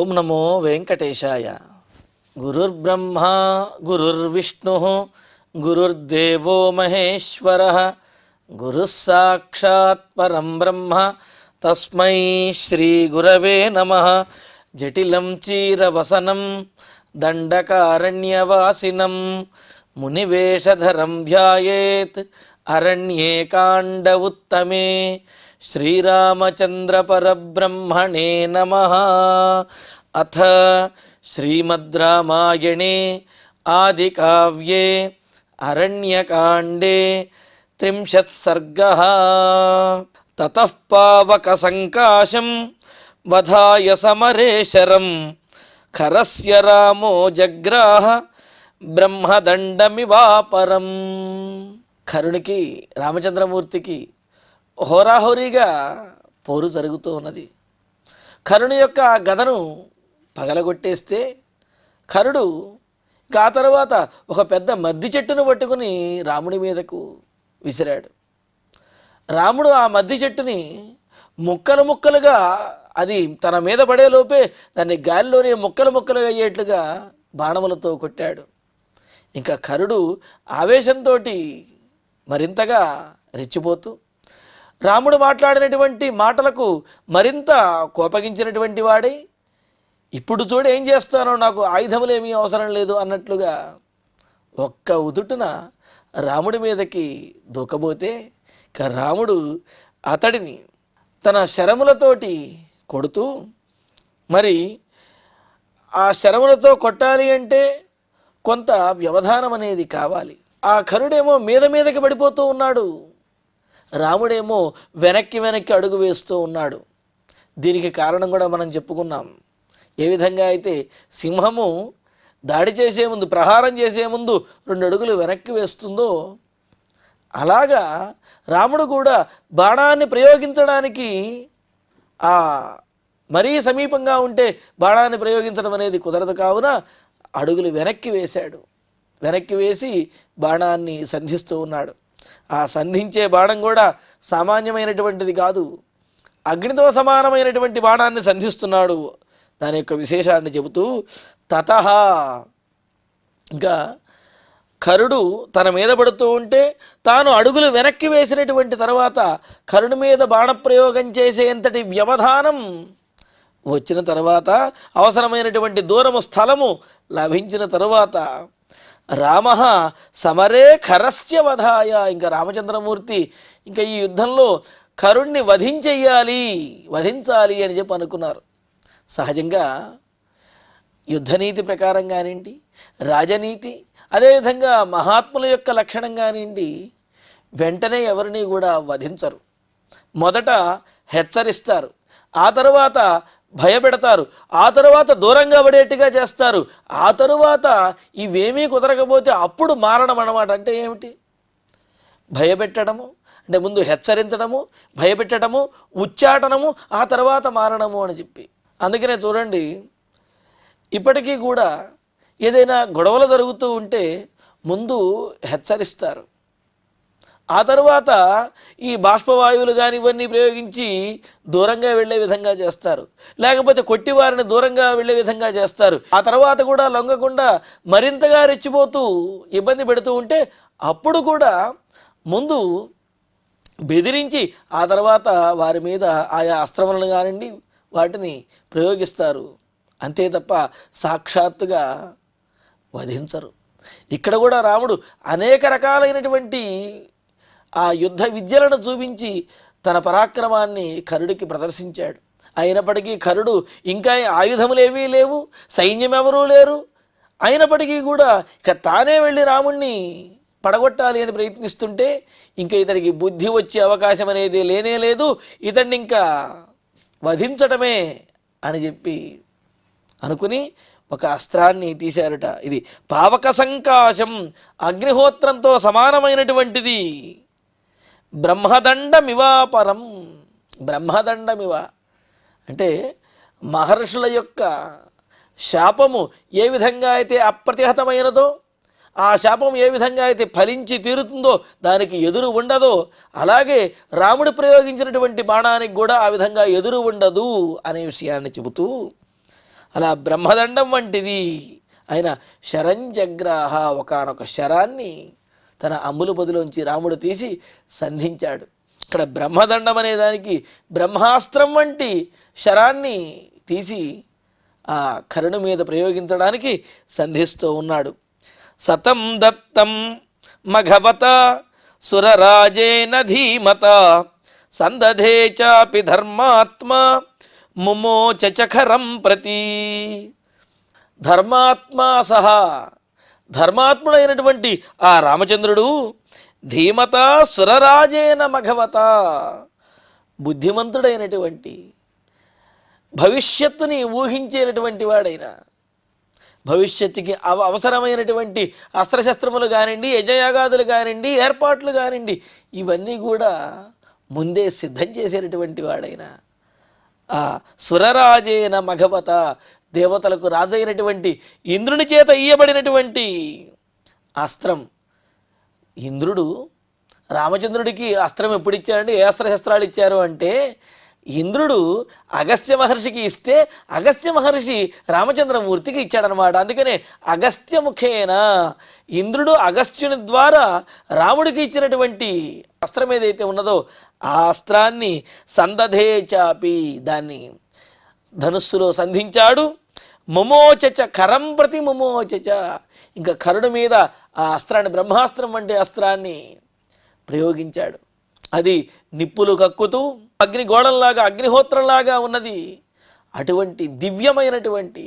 ఓం నమో వెంకటేశాయ. గురుర్బ్రహ్మ గురుర్విష్ణు గురుర్దేవో మహేశ్వర గురుః సాక్షాత్ పరం బ్రహ్మ తస్మై శ్రీ గురవే నమః. జటిలం చీరవసనం దండకారణ్యవాసినం మునివేషధరం ధ్యాయేత్ అరణ్యే కాండ ఉత్తమే. శ్రీరామచంద్ర పరబ్రహ్మణే నమః. అథ శ్రీమద్ రామాయణే ఆదికావ్యే అరణ్యకాండే 30 సర్గః. తతః పావక సంకాశం వధాయ సమరే శరం ఖరస్య రామో జగ్రాహ బ్రహ్మదండమివాపరం. కరుణికి రామచంద్రమూర్తికి హోరాహోరీగా పోరు జరుగుతూ ఉన్నది. కరుణి యొక్క గదను పగలగొట్టేస్తే కరుడు ఆ తర్వాత ఒక పెద్ద మద్ది చెట్టును పట్టుకుని రాముడి మీదకు విసిరాడు. రాముడు ఆ మద్ది చెట్టుని ముక్కలు ముక్కలుగా, అది తన మీద పడేలోపే దాన్ని గాలిలోనే ముక్కలు ముక్కలుగా అయ్యేట్లుగా బాణములతో కొట్టాడు. ఇంకా కరుడు ఆవేశంతో మరింతగా రెచ్చిపోతూ రాముడు మాట్లాడినటువంటి మాటలకు మరింత కోపగించినటువంటి వాడై, ఇప్పుడు చూడు ఏం చేస్తానో, నాకు ఆయుధములేమీ అవసరం లేదు అన్నట్లుగా ఒక్క ఉదుటున రాముడి మీదకి దూకబోతే ఇక రాముడు అతడిని తన శరములతోటి కొడుతూ, మరి ఆ శరములతో కొట్టాలి అంటే కొంత వ్యవధానం అనేది కావాలి. ఆ కరుడేమో మీద మీదకి పడిపోతూ ఉన్నాడు, రాముడేమో వెనక్కి అడుగు వేస్తూ ఉన్నాడు. దీనికి కారణం కూడా మనం చెప్పుకున్నాం. ఏ విధంగా అయితే సింహము దాడి చేసే ముందు, ప్రహారం చేసే ముందు 2 అడుగులు వెనక్కి వేస్తుందో, అలాగా రాముడు కూడా బాణాన్ని ప్రయోగించడానికి మరీ సమీపంగా ఉంటే బాణాన్ని ప్రయోగించడం అనేది కుదరదు. కావున అడుగులు వెనక్కి వేశాడు. వెనక్కి వేసి బాణాన్ని సంధిస్తూ ఉన్నాడు. ఆ సంధించే బాణం కూడా సామాన్యమైనటువంటిది కాదు, అగ్నితో సమానమైనటువంటి బాణాన్ని సంధిస్తున్నాడు. దాని యొక్క విశేషాన్ని చెబుతూ తతః, ఇంకా కరుడు తన మీద పడుతూ ఉంటే తాను అడుగులు వెనక్కి వేసినటువంటి తర్వాత కరుడు మీద బాణప్రయోగం చేసేంతటి వ్యవధానం వచ్చిన తర్వాత, అవసరమైనటువంటి దూరము స్థలము లభించిన తరువాత రామః సమరే ఖరస్య వధాయ, ఇంకా రామచంద్రమూర్తి ఇంకా ఈ యుద్ధంలో కరుణ్ణి వధించాలి అని చెప్పి అనుకున్నారు. సహజంగా యుద్ధనీతి ప్రకారం కానివ్వండి, రాజనీతి, అదేవిధంగా మహాత్ముల యొక్క లక్షణం కానివ్వండి, వెంటనే ఎవరిని కూడా వధించరు. మొదట హెచ్చరిస్తారు, ఆ తరువాత భయపెడతారు, ఆ తరువాత దూరంగా పడేట్టుగా చేస్తారు, ఆ తరువాత ఇవేమీ కుదరకపోతే అప్పుడు మారడం అన్నమాట. అంటే ఏమిటి? భయపెట్టడము అంటే ముందు హెచ్చరించడము, భయపెట్టడము, ఉచ్చాటనము, ఆ తర్వాత మారడము అని చెప్పి. అందుకనే చూడండి, ఇప్పటికీ కూడా ఏదైనా గొడవలు జరుగుతూ ఉంటే ముందు హెచ్చరిస్తారు, ఆ తరువాత ఈ బాష్పవాయువులు కానీ ఇవన్నీ ప్రయోగించి దూరంగా వెళ్ళే విధంగా చేస్తారు, లేకపోతే కొట్టివారిని దూరంగా వెళ్ళే విధంగా చేస్తారు. ఆ తర్వాత కూడా లొంగకుండా మరింతగా రెచ్చిపోతూ ఇబ్బంది పెడుతూ ఉంటే అప్పుడు కూడా ముందు బెదిరించి ఆ తర్వాత వారి మీద ఆయా అస్త్రములను కానివ్వండి వాటిని ప్రయోగిస్తారు. అంతే తప్ప సాక్షాత్తుగా వధించరు. ఇక్కడ కూడా రాముడు అనేక రకాలైనటువంటి ఆ యుద్ధ విద్యలను చూపించి తన పరాక్రమాన్ని కరుడికి ప్రదర్శించాడు. అయినప్పటికీ కరుడు ఇంకా ఆయుధములేవీ లేవు, సైన్యం ఎవరూ లేరు, అయినప్పటికీ కూడా ఇక తానే వెళ్ళి రాముణ్ణి పడగొట్టాలి అని ప్రయత్నిస్తుంటే ఇంకా ఇతడికి బుద్ధి వచ్చే అవకాశం అనేది లేనే లేదు, ఇతడిని ఇంకా వధించటమే అని చెప్పి అనుకుని ఒక అస్త్రాన్ని తీశారట. ఇది పావక సంకాశం, అగ్నిహోత్రంతో సమానమైనటువంటిది. బ్రహ్మదండమివాపరం, బ్రహ్మదండమివ అంటే మహర్షుల యొక్క శాపము ఏ విధంగా అయితే అప్రతిహతమైనదో, ఆ శాపం ఏ విధంగా అయితే ఫలించి తీరుతుందో, దానికి ఎదురు ఉండదో, అలాగే రాముడు ప్రయోగించినటువంటి బాణానికి కూడా ఆ విధంగా ఎదురు ఉండదు అనే విషయాన్ని చెబుతూ అలా బ్రహ్మదండం వంటిది ఆయన శరంజగ్రాహ, ఒకానొక శరాన్ని తన అమ్ముల పొదిలోంచి రాముడు తీసి సంధించాడు. ఇక్కడ బ్రహ్మదండం అనే దానికి బ్రహ్మాస్త్రం వంటి శరాన్ని తీసి ఆ కరుణ మీద ప్రయోగించడానికి సంధిస్తూ ఉన్నాడు. సతం దత్తం మఘవత సురరాజేన ధీమత సందధే చాపి ధర్మాత్మ ముమోచచఖరం ప్రతి. ధర్మాత్మా సహా, ధర్మాత్ముడైనటువంటి ఆ రామచంద్రుడు ధీమత సురరాజేన మఘవత, బుద్ధిమంతుడైనటువంటి భవిష్యత్తుని ఊహించేటటువంటి వాడైన, భవిష్యత్తుకి అవసరమైనటువంటి అస్త్రశస్త్రములు కానివ్వండి, యజ్ఞయాగాదులు కానివ్వండి, ఏర్పాట్లు కానివ్వండి, ఇవన్నీ కూడా ముందే సిద్ధం చేసేటటువంటి వాడైన ఆ సురరాజేన మఘవత, దేవతలకు రాజైనటువంటి ఇంద్రుని చేత ఇయ్యబడినటువంటి అస్త్రం. ఇంద్రుడు రామచంద్రుడికి అస్త్రం ఎప్పుడు ఇచ్చారంటే, ఏ అస్త్రశస్త్రాలు ఇచ్చారు అంటే, ఇంద్రుడు అగస్త్య మహర్షికి ఇస్తే అగస్త్య మహర్షి రామచంద్రమూర్తికి ఇచ్చాడనమాట. అందుకనే అగస్త్యముఖేన, ఇంద్రుడు అగస్త్యుని ద్వారా రాముడికి ఇచ్చినటువంటి అస్త్రం ఏదైతే ఉన్నదో ఆ అస్త్రాన్ని సందధే చాపి, దాన్ని ధనుస్సులో సంధించాడు. ముమోచచ, కరం ప్రతి ముమోచచ, ఇంకా కరుణ మీద ఆ అస్త్రాన్ని, బ్రహ్మాస్త్రం వంటి అస్త్రాన్ని ప్రయోగించాడు. అది నిప్పులు కక్కుతూ అగ్నిగోళంలాగా, అగ్నిహోత్రంలాగా ఉన్నది. అటువంటి దివ్యమైనటువంటి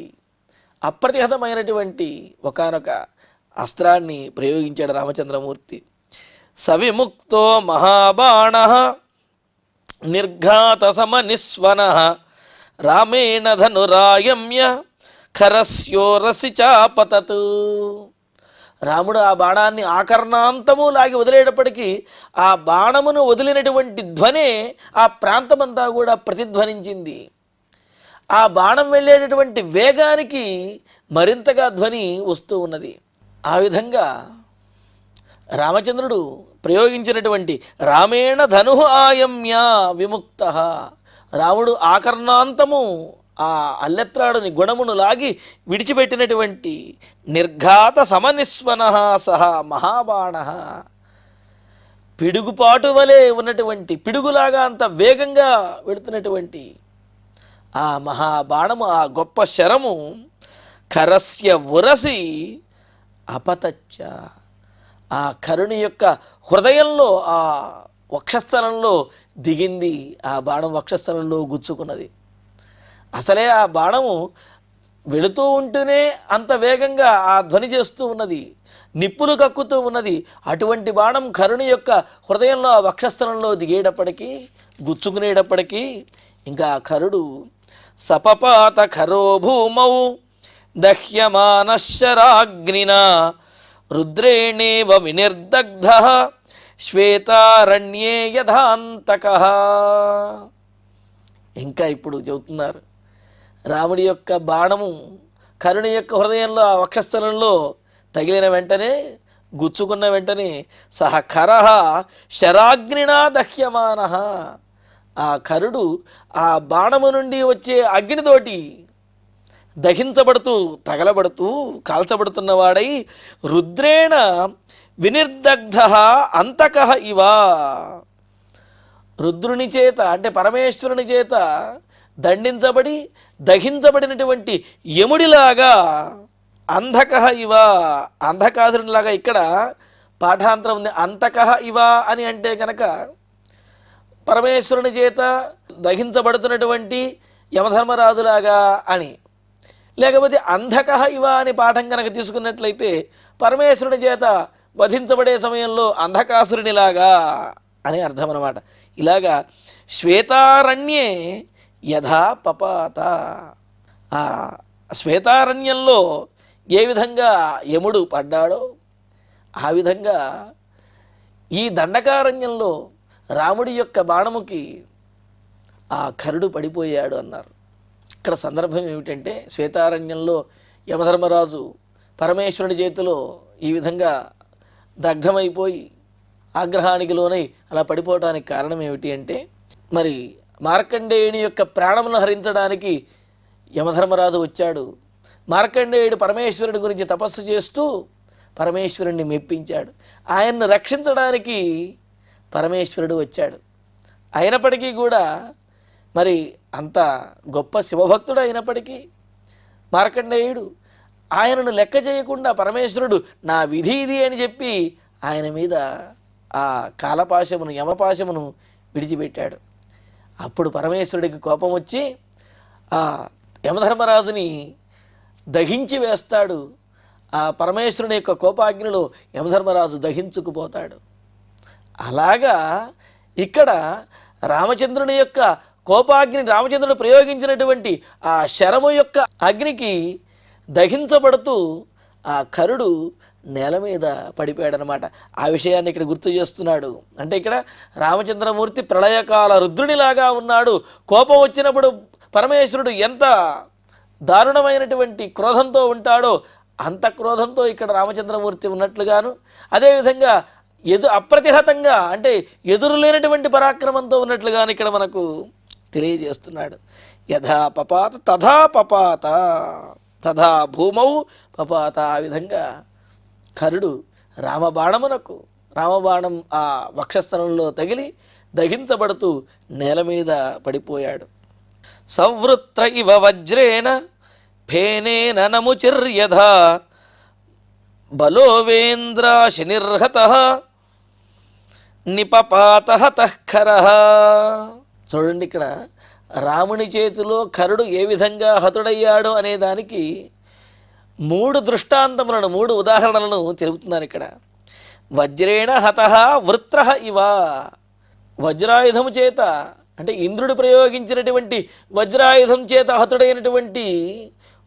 అప్రతిహతమైనటువంటి ఒకానొక అస్త్రాన్ని ప్రయోగించాడు రామచంద్రమూర్తి. సవిముక్తో మహాబాణ నిర్ఘాత సమనిస్వన రామేణ ధనురాయమ్య ఖరస్యోరసి చాపతత్. రాముడు ఆ బాణాన్ని ఆకర్ణాంతము లాగి వదిలేటప్పటికీ ఆ బాణమును వదిలినటువంటి ధ్వనే ఆ ప్రాంతమంతా కూడా ప్రతిధ్వనించింది. ఆ బాణం వెళ్ళేటటువంటి వేగానికి మరింతగా ధ్వని వస్తూ ఉన్నది. ఆ విధంగా రామచంద్రుడు ప్రయోగించినటువంటి రామేణ ధను ఆయమ్య విముక్త, రాముడు ఆకర్ణాంతము ఆ అల్లెత్రాడుని గుణమును లాగి విడిచిపెట్టినటువంటి నిర్ఘాత సమనిస్వన సహ మహాబాణ, పిడుగుపాటు వలె ఉన్నటువంటి, పిడుగులాగా అంత వేగంగా వెళుతున్నటువంటి ఆ మహాబాణము, ఆ గొప్ప శరము కరస్య ఉరసి అపతచ్చ, ఆ కరుణి యొక్క హృదయంలో, ఆ వక్షస్థలంలో దిగింది. ఆ బాణం వక్షస్థలంలో గుచ్చుకున్నది. అసలే ఆ బాణము వెళుతూ ఉంటూనే అంత వేగంగా ఆ ధ్వని చేస్తూ ఉన్నది, నిప్పులు కక్కుతూ ఉన్నది. అటువంటి బాణం కరుణి యొక్క హృదయంలో, ఆ వక్షస్థలంలో దిగేటప్పటికీ, గుచ్చుకునేటప్పటికీ ఇంకా కరుడు సపపాత ఖరో భూమౌ దహ్యమానశరాగ్నినా రుద్రేణేవ వినిర్దగ్ధ శ్వేతారణ్యే యథాంతకః. ఇంకా ఇప్పుడు చెబుతున్నారు, రాముడి యొక్క బాణము కరుణి యొక్క హృదయంలో, ఆ వక్షస్థలంలో తగిలిన వెంటనే, గుచ్చుకున్న వెంటనే సహ ఖరః శరాగ్నినా దహ్యమానః, ఆ కరుడు ఆ బాణము నుండి వచ్చే అగ్నితోటి దహించబడుతూ, తగలబడుతూ, కాల్చబడుతున్నవాడై రుద్రేణ వినిర్దగ్ధ అంతకః ఇవ, రుద్రుని చేత అంటే పరమేశ్వరుని చేత దండించబడి దహించబడినటువంటి యముడిలాగా, అంధకః ఇవ, అంధకాసురునిలాగా. ఇక్కడ పాఠాంతరం ఉంది, అంతకః ఇవ అని అంటే కనుక పరమేశ్వరుని చేత దహించబడుతున్నటువంటి యమధర్మరాజులాగా అని, లేకపోతే అంధకః ఇవ అని పాఠం కనుక తీసుకున్నట్లయితే పరమేశ్వరుని చేత వధించబడే సమయంలో అంధకాసురునిలాగా అని అర్థం అన్నమాట. ఇలాగా శ్వేతారణ్యే యథా పపాత, ఆ శ్వేతారణ్యంలో ఏ విధంగా యముడు పడ్డాడో ఆ విధంగా ఈ దండకారణ్యంలో రాముడి యొక్క బాణముకి ఆ కరుడు పడిపోయాడు అన్నారు. ఇక్కడ సందర్భం ఏమిటంటే, శ్వేతారణ్యంలో యమధర్మరాజు పరమేశ్వరుని చేతిలో ఈ విధంగా దగ్ధమైపోయి ఆగ్రహానికి లోనై అలా పడిపోవడానికి కారణం ఏమిటి అంటే, మరి మార్కండేయుని యొక్క ప్రాణమును హరించడానికి యమధర్మరాజు వచ్చాడు. మార్కండేయుడు పరమేశ్వరుడి గురించి తపస్సు చేస్తూ పరమేశ్వరుణ్ణి మెప్పించాడు. ఆయన్ను రక్షించడానికి పరమేశ్వరుడు వచ్చాడు. అయినప్పటికీ కూడా మరి అంత గొప్ప శివభక్తుడు అయినప్పటికీ మార్కండేయుడు ఆయనను లెక్క చేయకుండా పరమేశ్వరుడు నా విధి ఇది అని చెప్పి ఆయన మీద ఆ కాలపాశమును యమపాశమును విడిచిపెట్టాడు. అప్పుడు పరమేశ్వరుడికి కోపం వచ్చి ఆ యమధర్మరాజుని దహించి వేస్తాడు. ఆ పరమేశ్వరుని యొక్క కోపాగ్నిలో యమధర్మరాజు దహించుకుపోతాడు. అలాగా ఇక్కడ రామచంద్రుని యొక్క కోపాగ్ని రామచంద్రుడు ప్రయోగించినటువంటి ఆ శరము యొక్క అగ్నికి దహించబడుతూ ఆ కరుడు నేల మీద పడిపోయాడనమాట. ఆ విషయాన్ని ఇక్కడ గుర్తు చేస్తున్నాడు. అంటే ఇక్కడ రామచంద్రమూర్తి ప్రళయకాల రుద్రునిలాగా ఉన్నాడు. కోపం వచ్చినప్పుడు పరమేశ్వరుడు ఎంత దారుణమైనటువంటి క్రోధంతో ఉంటాడో అంత క్రోధంతో ఇక్కడ రామచంద్రమూర్తి ఉన్నట్లుగాను, అదేవిధంగా అప్రతిహతంగా అంటే ఎదురు లేనటువంటి పరాక్రమంతో ఉన్నట్లుగాను ఇక్కడ మనకు తెలియజేస్తున్నాడు. యథా పపాత తథా పపాత తథా భూమౌ పపాత. ఆ విధంగా కరుడు రామబాణం ఆ వక్షస్థలంలో తగిలి దహించబడుతూ నేల మీద పడిపోయాడు. సంవృత్ర ఇవ వజ్రేణ ఫేనేన నముచిర్యథా బలోవేంద్రాశనిర్హతః నిపపాతః తఃఖరః. చూడండి, ఇక్కడ రాముని చేతిలో కరుడు ఏ విధంగా హతుడయ్యాడు అనే దానికి 3 దృష్టాంతములను 3 ఉదాహరణలను తెలుపుతున్నారు ఇక్కడ. వజ్రేణ హతః వృత్రః ఇవ. వజ్రాయుధము చేత అంటే ఇంద్రుడు ప్రయోగించినటువంటి వజ్రాయుధం చేత హతుడైనటువంటి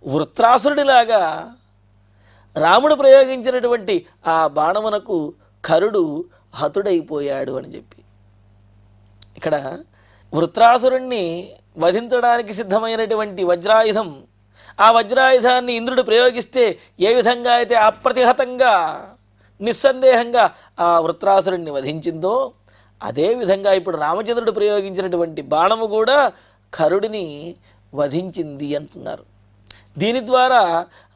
వృత్రాసురుడిలాగా రాముడు ప్రయోగించినటువంటి ఆ బాణమునకు కరుడు హతుడైపోయాడు అని చెప్పి ఇక్కడ వృత్రాసురుణ్ణి వధించడానికి సిద్ధమైనటువంటి వజ్రాయుధం, ఆ వజ్రాయుధాన్ని ఇంద్రుడు ప్రయోగిస్తే ఏ విధంగా అయితే అప్రతిహతంగా నిస్సందేహంగా ఆ వృత్రాసురుణ్ణి వధించిందో అదేవిధంగా ఇప్పుడు రామచంద్రుడు ప్రయోగించినటువంటి బాణము కూడా కరుడిని వధించింది అంటున్నారు. దీని ద్వారా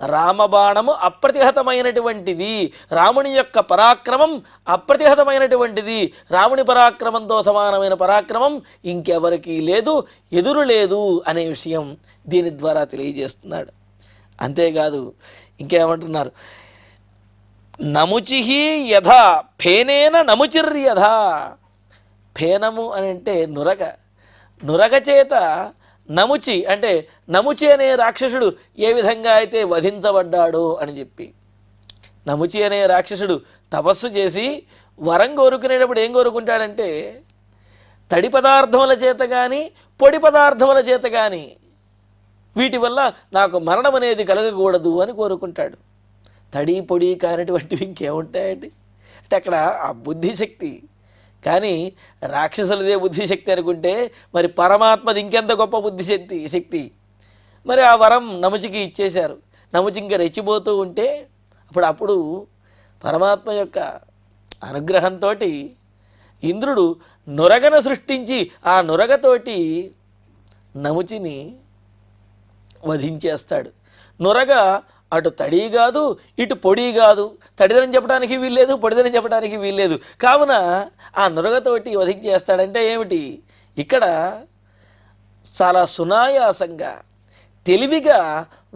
రామబాణము అప్రతిహతమైనటువంటిది, రాముని యొక్క పరాక్రమం అప్రతిహతమైనటువంటిది, రాముని పరాక్రమంతో సమానమైన పరాక్రమం ఇంకెవరికీ లేదు, ఎదురు లేదు అనే విషయం దీని ద్వారా తెలియజేస్తున్నాడు. అంతేకాదు ఇంకేమంటున్నారు, నముచిహి యథా ఫేనేన నముచిర్యథా. ఫేనము అని అంటే నురగ చేత నముచి అంటే నముచి అనే రాక్షసుడు ఏ విధంగా అయితే వధించబడ్డాడో అని చెప్పి, నముచి అనే రాక్షసుడు తపస్సు చేసి వరం కోరుకునేటప్పుడు ఏం కోరుకుంటాడంటే తడి పదార్థముల చేత కానీ పొడి పదార్థముల చేత కానీ వీటి వల్ల నాకు మరణం అనేది కలగకూడదు అని కోరుకుంటాడు. తడి పొడి కానిటువంటివి ఇంకేముంటాయండి అంటే అక్కడ ఆ బుద్ధిశక్తి. కానీ రాక్షసులదే బుద్ధిశక్తి అనుకుంటే మరి పరమాత్మది ఇంకెంత గొప్ప బుద్ధిశక్తి. మరి ఆ వరం నముచికి ఇచ్చేశారు. నముచి ఇంకా రెచ్చిపోతూ ఉంటే అప్పుడు పరమాత్మ యొక్క అనుగ్రహంతో ఇంద్రుడు నురగను సృష్టించి ఆ నురగతోటి నముచిని వధించేస్తాడు. నురగ అటు తడి కాదు ఇటు పొడి కాదు, తడిదని చెప్పడానికి వీల్లేదు, పొడిదని చెప్పడానికి వీల్లేదు. కావున ఆ నురగతోటి వధించేస్తాడంటే ఏమిటి, ఇక్కడ చాలా సునాయాసంగా తెలివిగా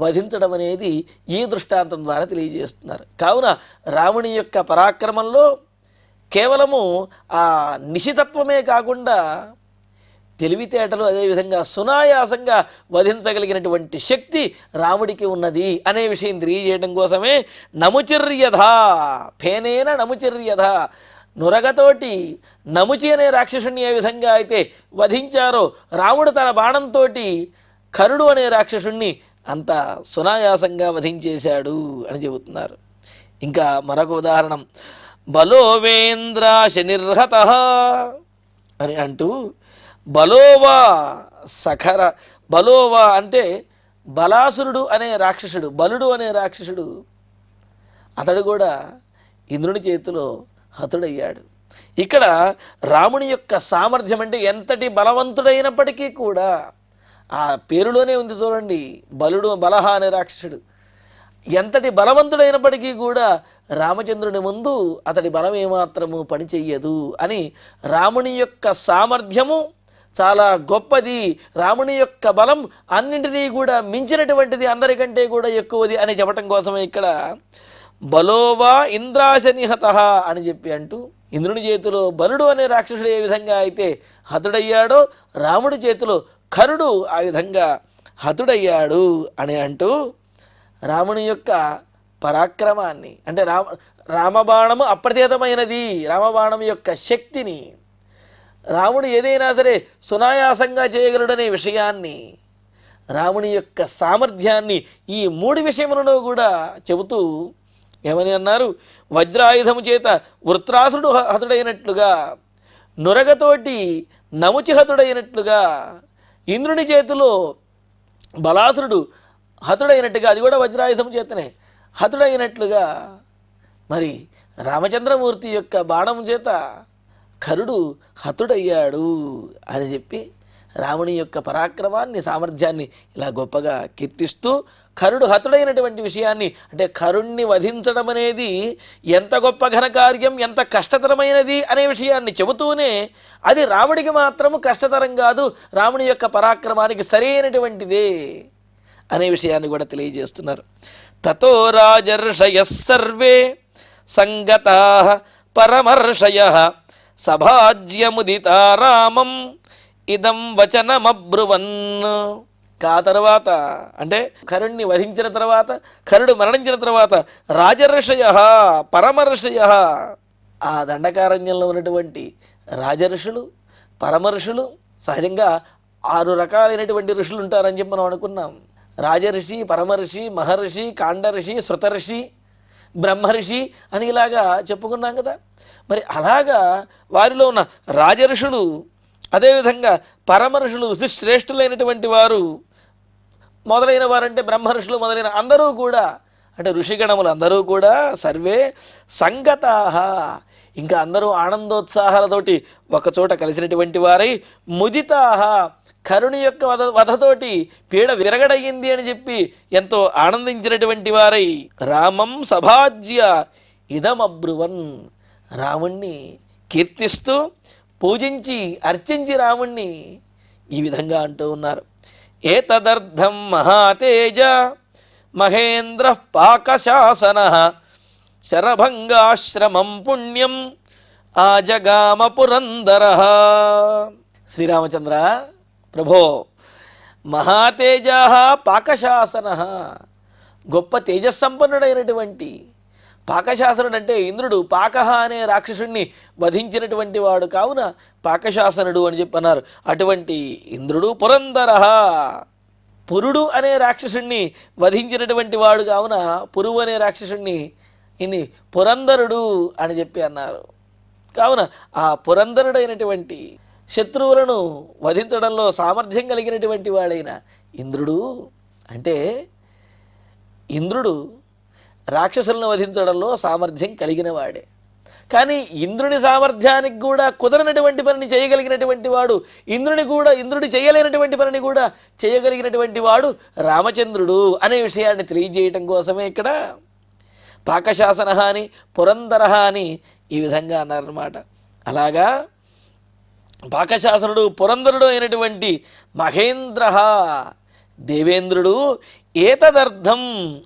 వధించడం అనేది ఈ దృష్టాంతం ద్వారా తెలియజేస్తున్నారు. కావున రాముని యొక్క పరాక్రమంలో కేవలము ఆ నిశితత్వమే కాకుండా తెలివితేటలు అదేవిధంగా సునాయాసంగా వధించగలిగినటువంటి శక్తి రాముడికి ఉన్నది అనే విషయం తెలియజేయడం కోసమే నముచిర్యథా ఫేనేన నముచిర్యథా, నురగతోటి నముచి అనే రాక్షసుని ఏ విధంగా అయితే వధించారో రాముడు తన బాణంతో కరుడు అనే రాక్షసుణ్ణి అంత సునాయాసంగా వధించేశాడు అని చెబుతున్నారు. ఇంకా మరొక ఉదాహరణం, బలోవేంద్రాశనిర్హతః అని అంటూ బలోవా సఖర. బలోవా అంటే బలాసురుడు అనే రాక్షసుడు, బలుడు అనే రాక్షసుడు, అతడు కూడా ఇంద్రుని చేతిలో హతుడయ్యాడు. ఇక్కడ రాముని యొక్క సామర్థ్యం అంటే ఎంతటి బలవంతుడైనప్పటికీ కూడా ఆ పేరులోనే ఉంది చూడండి, బలుడు బలహ అనే రాక్షసుడు ఎంతటి బలవంతుడైనప్పటికీ కూడా రామచంద్రుని ముందు అతడి బలం ఏమాత్రము పనిచెయ్యదు అని రాముని యొక్క సామర్థ్యము చాలా గొప్పది, రాముని యొక్క బలం అన్నింటినీ కూడా మించినటువంటిది, అందరికంటే కూడా ఎక్కువది అని చెప్పటం కోసమే ఇక్కడ బలోవా ఇంద్రాశనిహత అని చెప్పి అంటూ ఇంద్రుని చేతిలో బలుడు అనే రాక్షసుడు ఏ విధంగా అయితే హతుడయ్యాడో రాముడి చేతిలో కరుడు ఆ విధంగా హతుడయ్యాడు అని అంటూ రాముని యొక్క పరాక్రమాన్ని అంటే రామబాణము అప్రతిహతమైనది, రామబాణం యొక్క శక్తిని, రాముడు ఏదైనా సరే సునాయాసంగా చేయగలడనే విషయాన్ని, రాముని యొక్క సామర్థ్యాన్ని ఈ మూడు విషయములను కూడా చెబుతూ ఏమని అన్నారు, వజ్రాయుధము చేత వృత్రాసుడు హతుడైనట్లుగా, నురగతోటి నముచి హతుడైనట్లుగా, ఇంద్రుని చేతిలో బలాసురుడు హతుడైనట్టుగా, అది కూడా వజ్రాయుధం చేతనే హతుడైనట్లుగా, మరి రామచంద్రమూర్తి యొక్క బాణం చేత కరుడు హతుడయ్యాడు అని చెప్పి రాముని యొక్క పరాక్రమాన్ని సామర్థ్యాన్ని ఇలా గొప్పగా కీర్తిస్తూ కరుడు హతుడైనటువంటి విషయాన్ని, అంటే కరుణ్ణి వధించడం అనేది ఎంత గొప్ప ఘనకార్యం, ఎంత కష్టతరమైనది అనే విషయాన్ని చెబుతూనే అది రాముడికి మాత్రము కష్టతరం కాదు, రాముని యొక్క పరాక్రమానికి సరైనటువంటిదే అనే విషయాన్ని కూడా తెలియజేస్తున్నారు. తతో రాజర్షయః సర్వే సంగతాః పరమర్షయః సభాజ్యముదితా రామం ఇదం వచనమబ్రువన్. ఆ తర్వాత అంటే కరుణ్ణి వధించిన తర్వాత, కరుడు మరణించిన తర్వాత రాజర్షయః పరమర్షయః, ఆ దండకారణ్యంలో ఉన్నటువంటి రాజర్షులు పరమర్షులు, సహజంగా 6 రకాలైనటువంటి ఋషులు ఉంటారని చెప్పి మనం అనుకున్నాం. రాజర్షి, పరమర్షి, మహర్షి, కాండర్షి, శృతర్షి, బ్రహ్మర్షి అని ఇలాగా చెప్పుకున్నాం కదా. మరి అలాగా వారిలో ఉన్న రాజర్షులు, అదేవిధంగా పరమర్షులు, శ్రేష్ఠులైనటువంటి వారు మొదలైన వారంటే బ్రహ్మర్షులు మొదలైన అందరూ కూడా, అంటే ఋషిగణములు అందరూ కూడా సర్వే సంగతాః, ఇంకా అందరూ ఆనందోత్సాహాలతోటి ఒకచోట కలిసినటువంటి వారై, ముదితాః కరుణి యొక్క వధతోటి పీడ విరగడయ్యింది అని చెప్పి ఎంతో ఆనందించినటువంటి వారై, రామం సభాజ్య ఇదమబ్రువన్, రాముణ్ణి కీర్తిస్తూ పూజించి అర్చించి రాముణ్ణి ఈ విధంగా అంటూ ఉన్నారు. ఏతదర్థం మహాతేజ మహేంద్ర పాకశాసన శరభంగాశ్రమం పుణ్యం ఆజగామ పురందర. శ్రీరామచంద్ర ప్రభో, మహాతేజ పాకశాసన, గొప్ప తేజస్సంపన్నుడైనటువంటి పాకశాసనుడు అంటే ఇంద్రుడు పాకహ అనే రాక్షసుణ్ణి వధించినటువంటి వాడు కావున పాకశాసనుడు అని చెప్పన్నారు. అటువంటి ఇంద్రుడు పురందర, పురుడు అనే రాక్షసుణ్ణి వధించినటువంటి వాడు కావున పురువు అనే రాక్షసుణ్ణి ఇన్ని పురందరుడు అని చెప్పి అన్నారు. కావున ఆ పురందరుడైనటువంటి శత్రువులను వధించడంలో సామర్థ్యం కలిగినటువంటి వాడైన ఇంద్రుడు, అంటే ఇంద్రుడు రాక్షసులను వధించడంలో సామర్థ్యం కలిగిన వాడే, కానీ ఇంద్రుని సామర్థ్యానికి కూడా కుదరనటువంటి పనిని చేయగలిగినటువంటి వాడు, ఇంద్రుడు చేయలేనటువంటి పనిని కూడా చేయగలిగినటువంటి వాడు రామచంద్రుడు అనే విషయాన్ని తెలియజేయటం కోసమే ఇక్కడ పాకశాసన అని పురందర అని ఈ విధంగా అన్నారన్నమాట. అలాగా పాకశాసనుడు పురందరుడు అయినటువంటి మహేంద్ర దేవేంద్రుడు ఏతదర్థం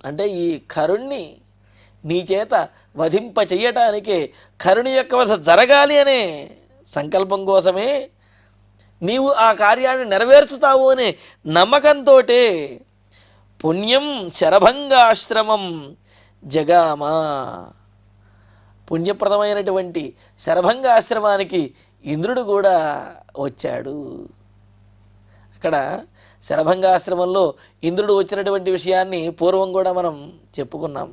అంటే ఈ కరుణ్ణి నీ చేత వధింప చెయ్యటానికే, కరుణి యొక్క వధ జరగాలి అనే సంకల్పం కోసమే నీవు ఆ కార్యాన్ని నెరవేర్చుతావు అనే నమ్మకంతో పుణ్యం శరభంగాశ్రమం జగామ, పుణ్యప్రదమైనటువంటి శరభంగాశ్రమానికి ఇంద్రుడు కూడా వచ్చాడు. అక్కడ శరభంగాశ్రమంలో ఇంద్రుడు వచ్చినటువంటి విషయాన్ని పూర్వం కూడా మనం చెప్పుకున్నాం.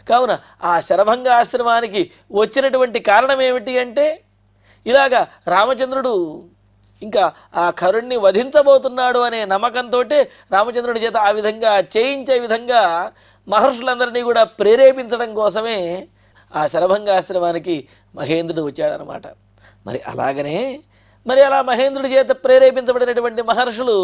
కావున ఆ శరభంగాశ్రమానికి వచ్చినటువంటి కారణం ఏమిటి అంటే, ఇలాగా రామచంద్రుడు ఇంకా ఆ కరుణ్ణి వధించబోతున్నాడు అనే నమ్మకంతో రామచంద్రుడి చేత ఆ విధంగా చేయించే విధంగా మహర్షులందరినీ కూడా ప్రేరేపించడం కోసమే ఆ శరభంగాశ్రమానికి మహేంద్రుడు వచ్చాడనమాట. మరి అలాగనే అలా మహేంద్రుడి చేత ప్రేరేపించబడినటువంటి మహర్షులు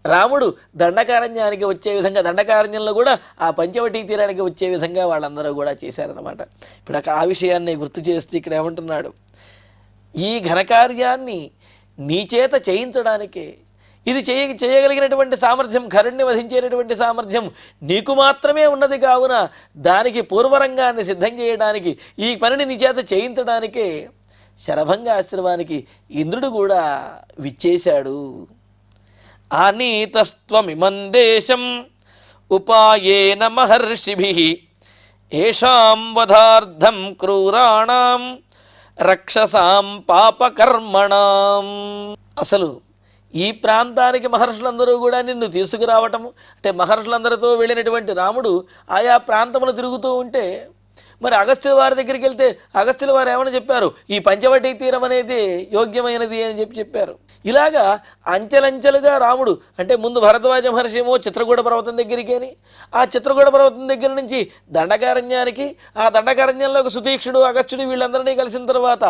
రాముడు దండకారణ్యానికి వచ్చే విధంగా, దండకారణ్యంలో కూడా ఆ పంచవటీ తీరానికి వచ్చే విధంగా వాళ్ళందరూ కూడా చేశారనమాట. ఇప్పుడు ఆ విషయాన్ని గుర్తు చేస్తే ఇక్కడ ఏమంటున్నాడు, ఈ ఘనకార్యాన్ని నీ చేత చేయించడానికే, ఇది చేయగలిగినటువంటి సామర్థ్యం, ఖరుణ్ణి వధించేటటువంటి సామర్థ్యం నీకు మాత్రమే ఉన్నది కావున దానికి పూర్వరంగాన్ని సిద్ధం చేయడానికి, ఈ పనిని నీ చేత చేయించడానికే శరభంగ ఆశ్రమానికి ఇంద్రుడు కూడా విచ్చేశాడు. ఆనీతస్త్వమిమం దేశం ఉపాయేన మహర్షిభిః ఏషాం వధార్థం క్రూరాణాం రక్షసాం పాపకర్మణాం. అసలు ఈ ప్రాంతానికి మహర్షులందరూ కూడా నిన్ను తీసుకురావటము అంటే, మహర్షులందరితో వెళ్ళినటువంటి రాముడు ఆయా ప్రాంతములు తిరుగుతూ ఉంటే, మరి అగస్త్యుల వారి దగ్గరికి వెళ్తే అగస్త్యుల వారు ఏమని చెప్పారు, ఈ పంచవటీ తీరం అనేది యోగ్యమైనది అని చెప్పారు. ఇలాగా అంచెలంచెలుగా రాముడు అంటే, ముందు భరద్వాజ మహర్షి ఏమో చిత్రకూట పర్వతం దగ్గరికి అని, ఆ చిత్రకూట పర్వతం దగ్గర నుంచి దండకారణ్యానికి, ఆ దండకారణ్యంలో సుతీక్షుడు అగస్త్యుడు వీళ్ళందరినీ కలిసిన తర్వాత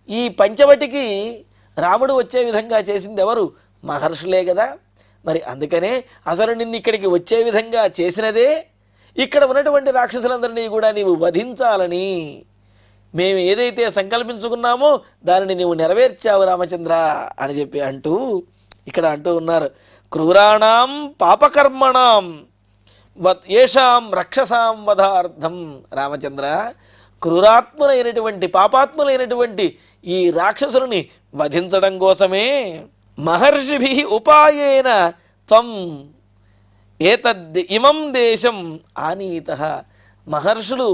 ఈ పంచవటికి రాముడు వచ్చే విధంగా చేసింది ఎవరు? మహర్షులే కదా. మరి అందుకనే అసలు నిన్ను ఇక్కడికి వచ్చే విధంగా చేసినదే ఇక్కడ ఉన్నటువంటి రాక్షసులందరినీ కూడా నీవు వధించాలని మేము ఏదైతే సంకల్పించుకున్నామో దానిని నీవు నెరవేర్చావు రామచంద్ర అని చెప్పి అంటూ ఇక్కడ అంటూ ఉన్నారు. క్రూరాణాం పాపకర్మణాం ఏషాం రక్షసాం వధార్థం. రామచంద్ర, క్రూరాత్ములైనటువంటి పాపాత్ములైనటువంటి ఈ రాక్షసులని వధించడం కోసమే మహర్షిభి ఉపాయేన త్వం ఏతద్ ఇమం దేశం ఆనీతః. మహర్షులు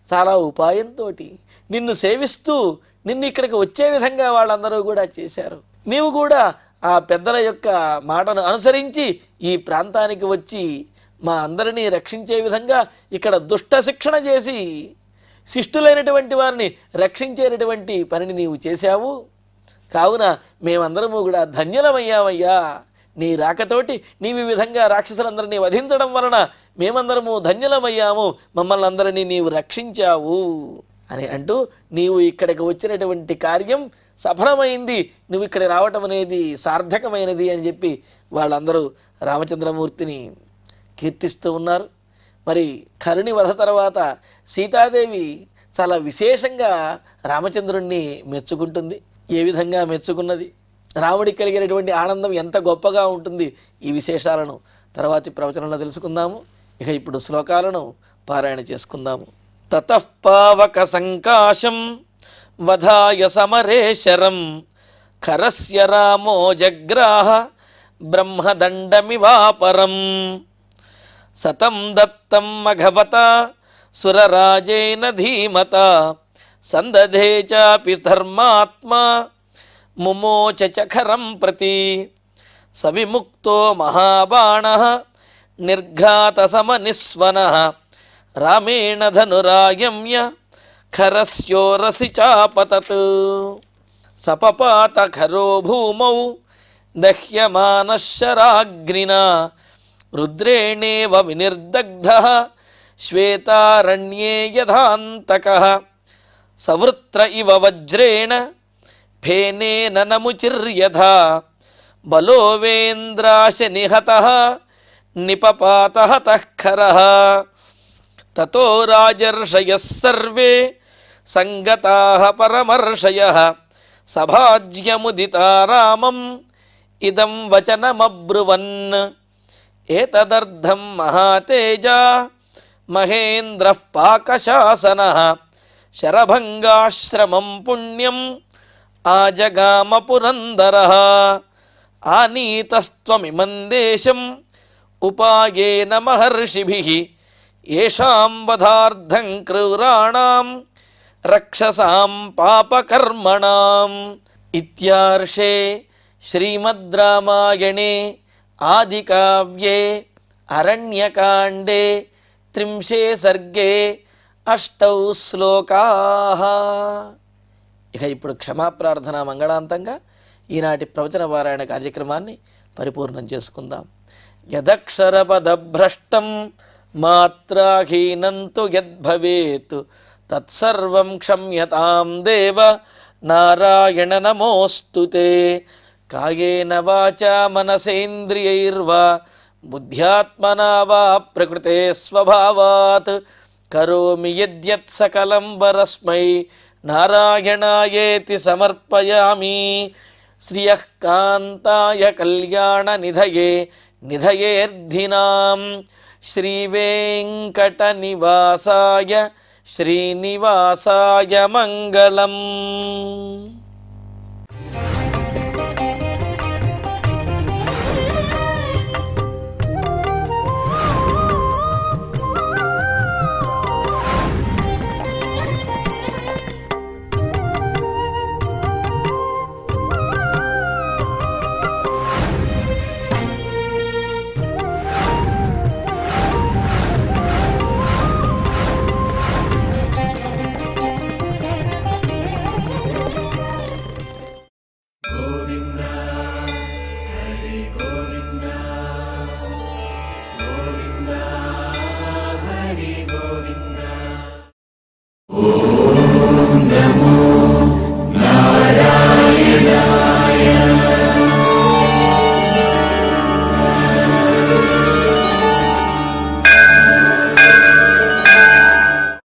చాలా ఉపాయంతో నిన్ను సేవిస్తూ నిన్ను ఇక్కడికి వచ్చే విధంగా వాళ్ళందరూ కూడా చేశారు. నీవు కూడా ఆ పెద్దల యొక్క మాటను అనుసరించి ఈ ప్రాంతానికి వచ్చి మా అందరినీ రక్షించే విధంగా ఇక్కడ దుష్ట శిక్షణ చేసి శిష్టులైనటువంటి వారిని రక్షించేటటువంటి పనిని నీవు చేశావు. కావున మేమందరము కూడా ధన్యులమయ్యామయ్యా. నీ రాకతోటి నీవు ఈ విధంగా రాక్షసులందరినీ వధించడం వలన మేమందరము ధన్యులమయ్యాము, మమ్మల్ని అందరినీ నీవు రక్షించావు అని అంటూ, నీవు ఇక్కడికి వచ్చినటువంటి కార్యం సఫలమైంది, నువ్వు ఇక్కడ రావటం అనేది సార్థకమైనది అని చెప్పి వాళ్ళందరూ రామచంద్రమూర్తిని కీర్తిస్తూ ఉన్నారు. మరి కరుణి వధ తర్వాత సీతాదేవి చాలా విశేషంగా రామచంద్రుణ్ణి మెచ్చుకుంటుంది. ఏ విధంగా మెచ్చుకున్నది, రాముడికి కలిగినటువంటి ఆనందం ఎంత గొప్పగా ఉంటుంది, ఈ విశేషాలను తర్వాతి ప్రవచనంలో తెలుసుకుందాము. ఇక ఇప్పుడు శ్లోకాలను పారాయణ చేసుకుందాము. తతః పావక సంకాశం వధాయ సమరేశరం ఖరస్య రామో జగ్రాహ బ్రహ్మదండమివాపరం సతం దత్తం మఘవత సురరాజేన ధీమత సందధే చాపి ధర్మాత్మా ముమోచ చఖరం ప్రతి సవిముక్తో మహాబాణః నిర్ఘాత సమనిస్వనః రామేణ ధనురాయమ్య ఖరస్యోరసి చాపతత్ సపపాత ఖరో భూమౌ దహ్యమానః శరాగ్నినా రుద్రేణేవ వినిర్దగ్ధః శ్వేతారణ్యే యథాంతకః సవృత్ర ఇవ వజ్రేణ ఫేనేన నముచిర్యథా బలోవేంద్రాశ నిహతః నిపపాతః తఃఖరః తతో రాజర్షయః సర్వే సంగతాః పరమర్షయః సభాజ్యముదితా రామం ఇదం వచనమబ్రువన్ ఏతదర్థం మహాతేజా మహేంద్రః పాకశాసనః శరభంగాశ్రమం పుణ్యం ఆజగామ పురందరః ఆనీతస్త్వమిమం దేశం ఉపాయేన మహర్షిభిః ఏషాం వధార్థం క్రూరాణాం రక్షసాం పాపకర్మణాం. ఇత్యార్షే శ్రీమద్ రామాయణే ఆదికావ్యే అరణ్యకాండే 30 సర్గే 8 శ్లోకాః. ఇక ఇప్పుడు క్షమాప్రార్థన మంగళాంతంగా ఈనాటి ప్రవచన పారాయణ కార్యక్రమాన్ని పరిపూర్ణం చేసుకుందాం. యదక్షరపదభ్రష్టం మాత్రాహీనంతు యద్భవేత్ తత్సర్వం క్షమ్యతాం దేవ నారాయణ నమోస్తుతే. కాయేన వాచా మనసేంద్రియైర్వా బుద్ధ్యాత్మనా వా ప్రకృతే స్వభావాత్ కరోమి యద్యత్ సకలం వరస్మై నారాయణాయేతి సమర్పయామి. శ్రియః కాంతాయ కళ్యాణ నిధయే నిధయేర్ధినాం శ్రీవేంకట నివాసాయ శ్రీనివాసాయ మంగళం.